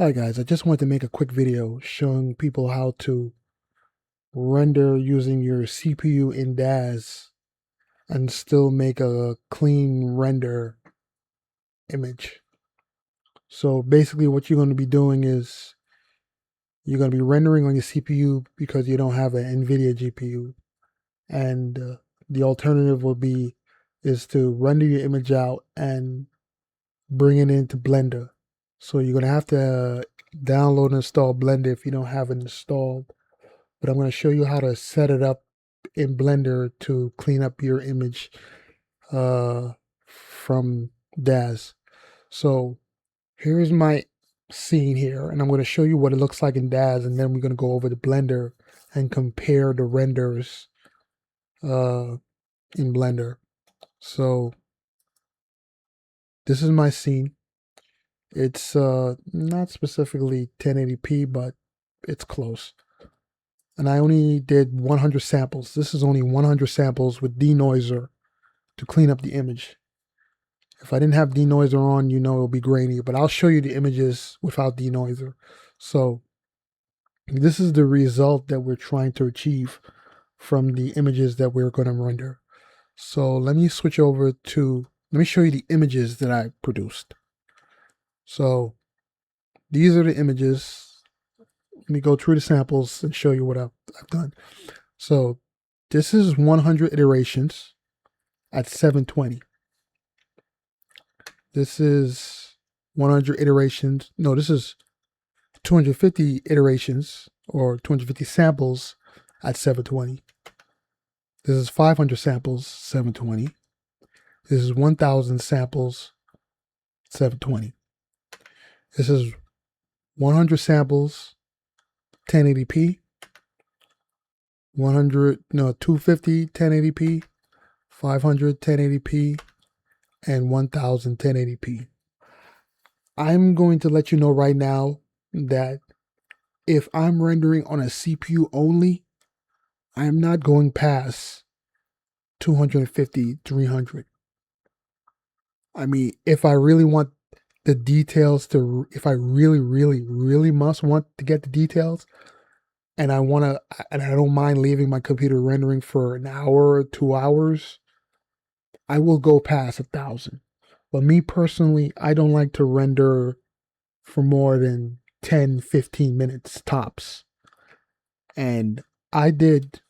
Hi guys, I just wanted to make a quick video showing people how to render using your CPU in Daz and still make a clean render image. So basically what you're going to be doing is you're going to be rendering on your CPU because you don't have an Nvidia GPU, and the alternative is to render your image out and bring it into Blender. So you're going to have to download and install Blender if you don't have it installed. But I'm going to show you how to set it up in Blender to clean up your image from Daz. So here's my scene here, and I'm going to show you what it looks like in Daz, and then we're going to go over to Blender and compare the renders in Blender. So this is my scene. It's not specifically 1080p, but it's close. And I only did 100 samples. This is only 100 samples with Denoiser to clean up the image. If I didn't have Denoiser on, you know it'll be grainy, but I'll show you the images without Denoiser. So this is the result that we're trying to achieve from the images that we're going to render. So let me switch over to, let me show you the images that I produced. So these are the images. Let me go through the samples and show you what I've done. So this is 100 iterations at 720. This is 100 iterations. No, this is 250 iterations or 250 samples at 720. This is 500 samples, 720. This is 1,000 samples, 720. This is 100 samples, 1080p. 250 1080p, 500 1080p, and 1000 1080p. I'm going to let you know right now that if I'm rendering on a CPU only, I am not going past 250, 300. I mean, if I really want the details if I really must want to get the details, and I don't mind leaving my computer rendering for an hour or 2 hours, I will go past 1,000. But me personally, I don't like to render for more than 10, 15 minutes tops. And I did,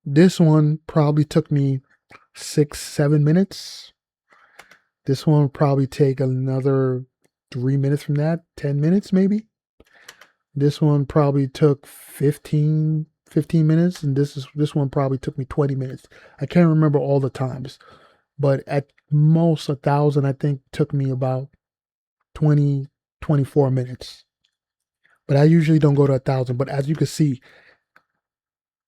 this one probably took me 6, 7 minutes. This one would probably take another 3 minutes from that, 10 minutes maybe. This one probably took 15 minutes, and this one probably took me 20 minutes. I can't remember all the times, but at most 1,000 I think took me about 20, 24 minutes. But I usually don't go to 1,000. But as you can see,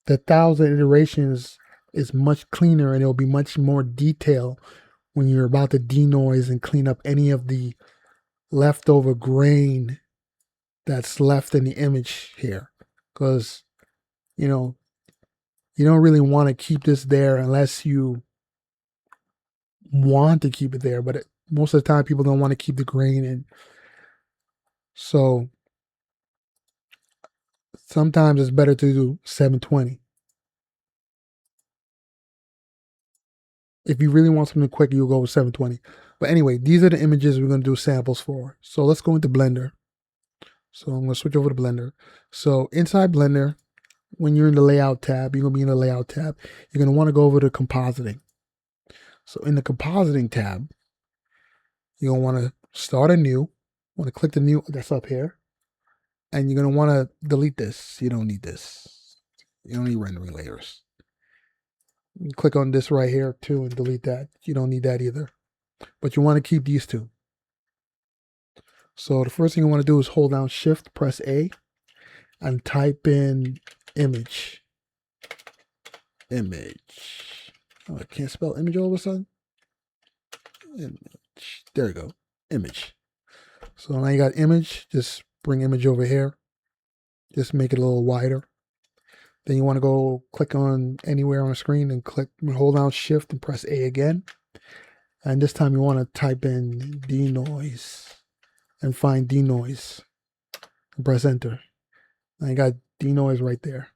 the 1,000 iterations is much cleaner, and it'll be much more detail when you're about to denoise and clean up any of the leftover grain that's left in the image here. Because, you know, you don't really want to keep this there unless you want to keep it there. But most of the time, people don't want to keep the grain in. So sometimes it's better to do 720. If you really want something quick, you'll go with 720. But anyway, these are the images we're going to do samples for. So let's go into Blender. So I'm going to switch over to Blender. So inside Blender, when you're in the Layout tab, you're going to be in the Layout tab. You're going to want to go over to Compositing. So in the Compositing tab, you're going to want to start a new. Want to click the new that's up here. And you're going to want to delete this. You don't need this. You don't need rendering layers. You click on this right here too and delete that. You don't need that either. But you want to keep these two. So the first thing you want to do is hold down Shift, press A, and type in image. Image. Oh, I can't spell image all of a sudden. Image. There you go. Image. So now you got image. Just bring image over here. Just make it a little wider. Then you want to go click on anywhere on the screen and hold down Shift and press A again. And this time you want to type in denoise. and find denoise. Press enter. I got denoise right there.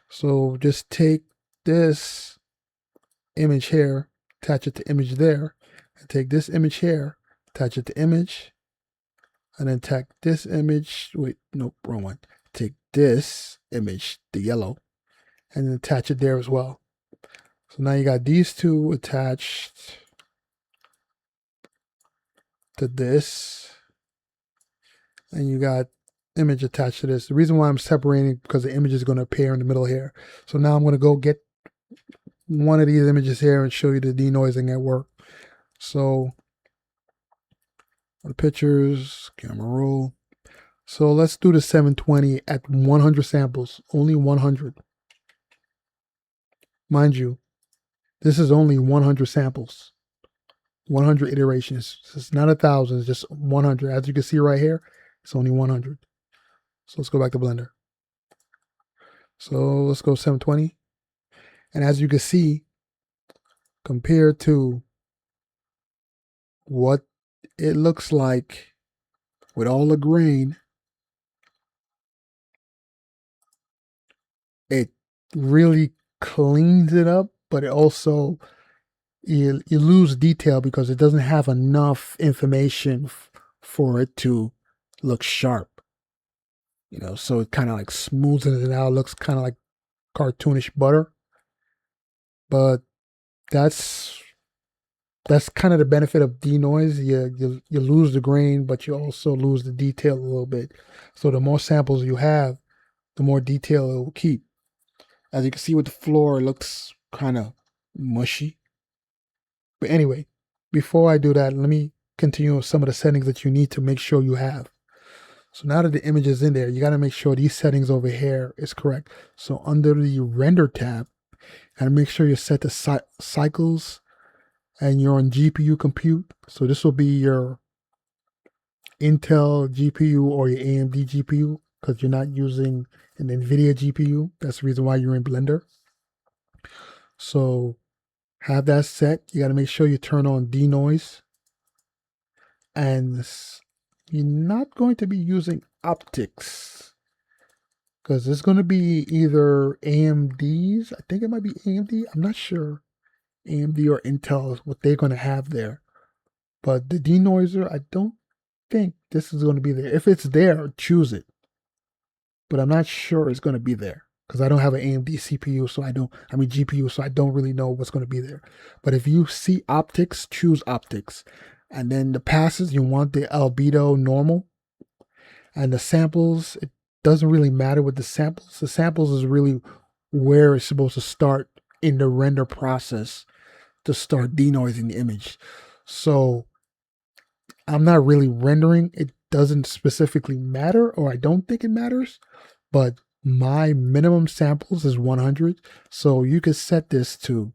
So just take this image here, attach it to image there, and take this image here, attach it to image, and then take this image, wait, nope, wrong one. Take this image, the yellow, and then attach it there as well. So now you got these two attached to this, and you got image attached to this. The reason why I'm separating because the image is going to appear in the middle here. So now I'm going to go get one of these images here and show you the denoising at work. So the pictures, camera roll. So let's do the 720 at 100 samples, only 100. Mind you, this is only 100 samples, 100 iterations. It's not 1,000, it's just 100. As you can see right here, it's only 100. So let's go back to Blender. So let's go 720. And as you can see, compared to what it looks like with all the grain, it really cleans it up, but it also, you lose detail because it doesn't have enough information for it to look sharp. You know, so it kind of like smooths it out, looks kind of like cartoonish butter. But that's kind of the benefit of denoise. You lose the grain, but you also lose the detail a little bit. So the more samples you have, the more detail it will keep. As you can see with the floor, it looks kind of mushy. But anyway, before I do that, let me continue with some of the settings that you need to make sure you have. So now that the image is in there, you got to make sure these settings over here is correct. So under the render tab, got to make sure you set the cycles and you're on GPU compute. So this will be your Intel GPU or your AMD GPU because you're not using an Nvidia GPU. That's the reason why you're in Blender. So have that set. You got to make sure you turn on denoise. And you're not going to be using optics because it's going to be either AMD's. I think it might be AMD. I'm not sure. AMD or Intel is what they're going to have there. But the denoiser, I don't think this is going to be there. If it's there, choose it. But I'm not sure it's going to be there because I don't have an AMD CPU, so GPU, so I don't really know what's going to be there. But if you see optics, choose optics. And then the passes, you want the albedo normal. And the samples, it doesn't really matter with the samples. The samples is really where it's supposed to start in the render process to start denoising the image. So I'm not really rendering. It doesn't specifically matter, or I don't think it matters. But my minimum samples is 100. So you could set this to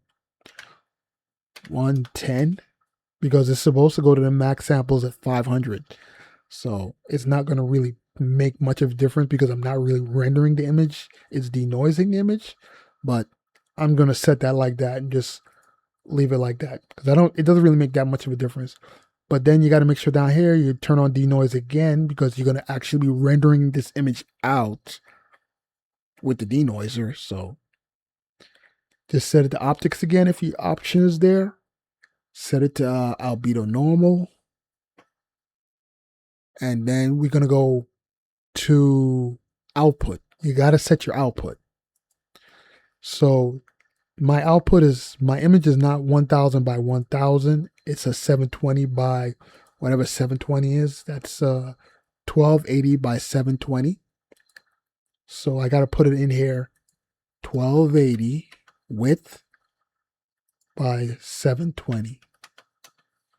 110 because it's supposed to go to the max samples at 500. So it's not going to really make much of a difference because I'm not really rendering the image. It's denoising the image, but I'm going to set that like that and just leave it like that because it doesn't really make that much of a difference. But then you got to make sure down here you turn on denoise again because you're going to actually be rendering this image out with the denoiser. So just set it to optics again if your option is there. Set it to albedo normal. And then we're going to go to output. You got to set your output. So my output is, my image is not 1000 by 1000. It's a 720 by whatever 720 is. That's 1280 by 720. So I got to put it in here, 1280 width by 720.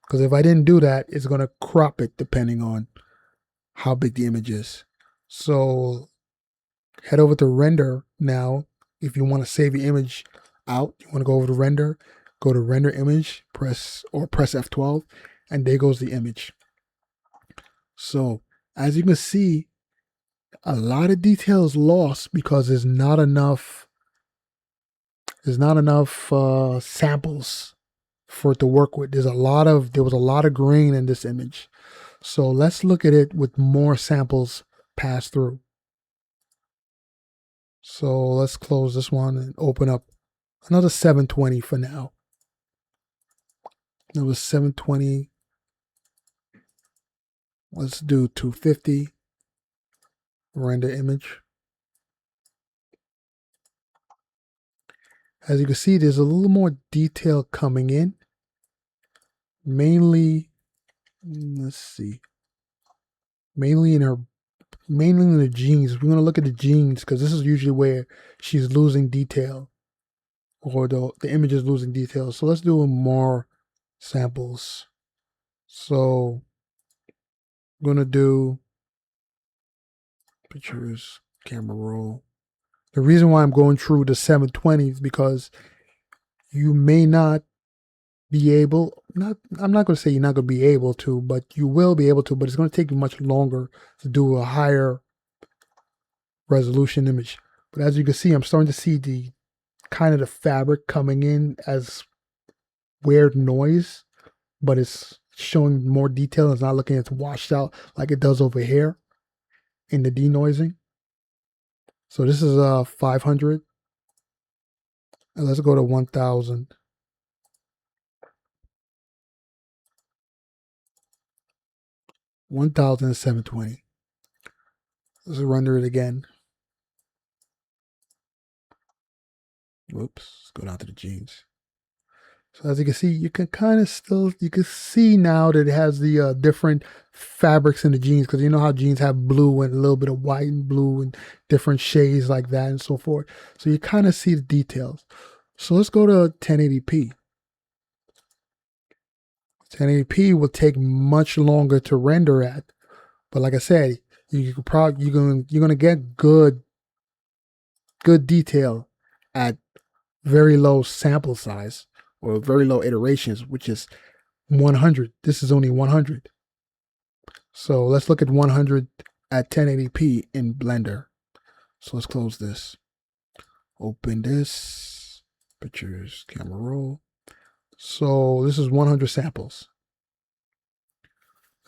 Because if I didn't do that, it's going to crop it depending on how big the image is. So head over to render now. If you want to save your image out, you want to go over to render, go to render image, press F12, and there goes the image. So as you can see, a lot of detail is lost because there's not enough samples for it to work with. There was a lot of grain in this image. So let's look at it with more samples passed through. So let's close this one and open up another 720 for now. That was 720. Let's do 250. Render image. As you can see, there's a little more detail coming in. Mainly, let's see. Mainly in the jeans. We're going to look at the jeans because this is usually where she's losing detail, or the image is losing detail. So let's do more samples. So I'm going to do pictures, camera roll. The reason why I'm going through the 720 is because you may not be able, I'm not going to say you're not going to be able to, but you will be able to, but it's going to take you much longer to do a higher resolution image. But as you can see, I'm starting to see the kind of the fabric coming in as weird noise, but it's showing more detail. It's not looking as washed out like it does over here in the denoising. So this is 500. And let's go to 1000. 1720. Let's render it again. Whoops, let's go down to the jeans. So as you can see, you can kind of still, you can see now that it has the different fabrics in the jeans, because you know how jeans have blue and a little bit of white and blue and different shades like that and so forth. So you kind of see the details. So let's go to 1080p. 1080p will take much longer to render at, but like I said, you could probably you're gonna get good detail at very low sample size or very low iterations, which is 100. This is only 100. So let's look at 100 at 1080p in Blender. So let's close this. Open this. Pictures, camera roll. So this is 100 samples.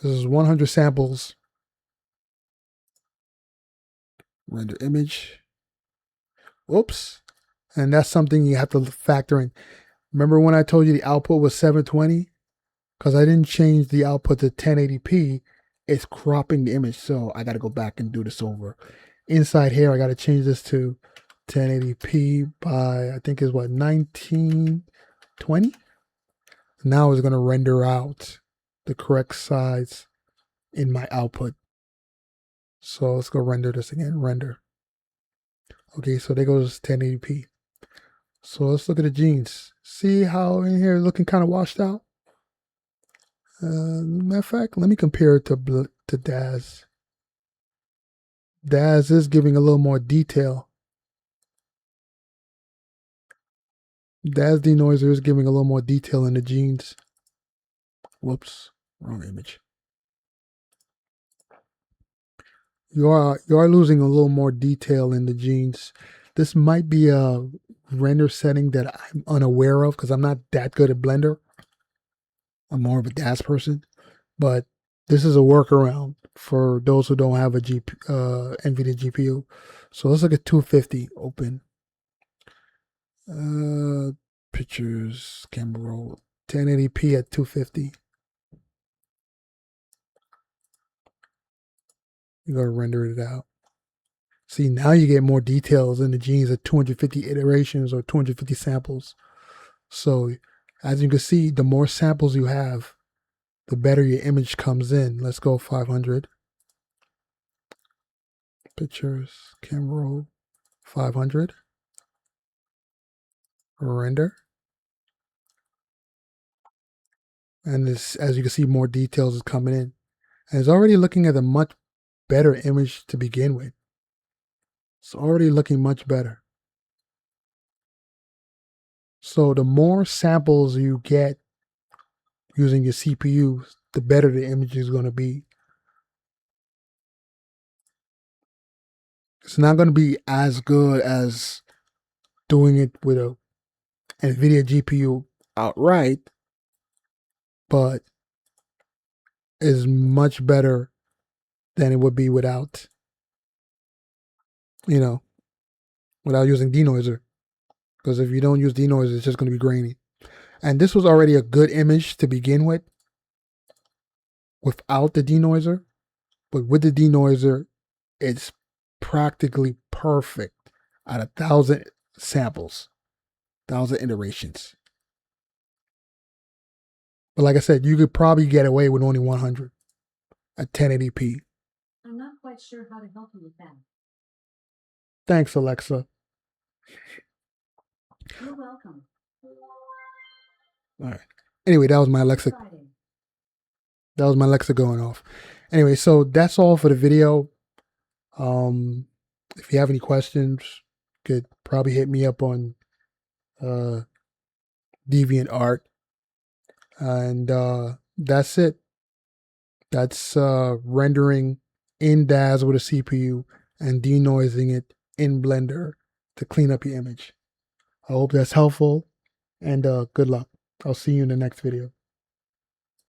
This is 100 samples. Render image. Whoops. And that's something you have to factor in. Remember when I told you the output was 720? Because I didn't change the output to 1080p, it's cropping the image. So I got to go back and do this over. Inside here, I got to change this to 1080p by, I think is what, 1920? Now it's going to render out the correct size in my output. So let's go render this again, render. Okay, so there goes 1080p. So let's look at the jeans. See how in here looking kind of washed out? Matter of fact, let me compare it to Daz. Daz is giving a little more detail. Daz Denoiser is giving a little more detail in the jeans. Whoops, wrong image. You are losing a little more detail in the jeans. This might be a render setting that I'm unaware of because I'm not that good at Blender. I'm more of a Daz person, but this is a workaround for those who don't have a Nvidia GPU. So let's look at 250. Open. Pictures, camera roll, 1080p at 250. You gotta render it out. See, now you get more details in the jeans at 250 iterations or 250 samples. So as you can see, the more samples you have, the better your image comes in. Let's go 500. Pictures, camera roll, 500. Render. And this, as you can see, more details is coming in. And it's already looking at a much better image to begin with. It's already looking much better. So the more samples you get using your CPU, the better the image is going to be. It's not going to be as good as doing it with a Nvidia GPU outright, but is much better than it would be without, without using Denoiser. Because if you don't use Denoiser, it's just going to be grainy. And this was already a good image to begin with without the Denoiser. But with the Denoiser, it's practically perfect at 1,000 samples, 1,000 iterations. But like I said, you could probably get away with only 100 at 1080p. I'm not quite sure how to help you with that. Thanks, Alexa. You're welcome. All right. Anyway, that was my Alexa. That was my Alexa going off. Anyway, so that's all for the video. If you have any questions, you could probably hit me up on DeviantArt. And that's it. That's rendering in Daz with a CPU and denoising it in Blender to clean up your image. I hope that's helpful, and good luck. I'll see you in the next video.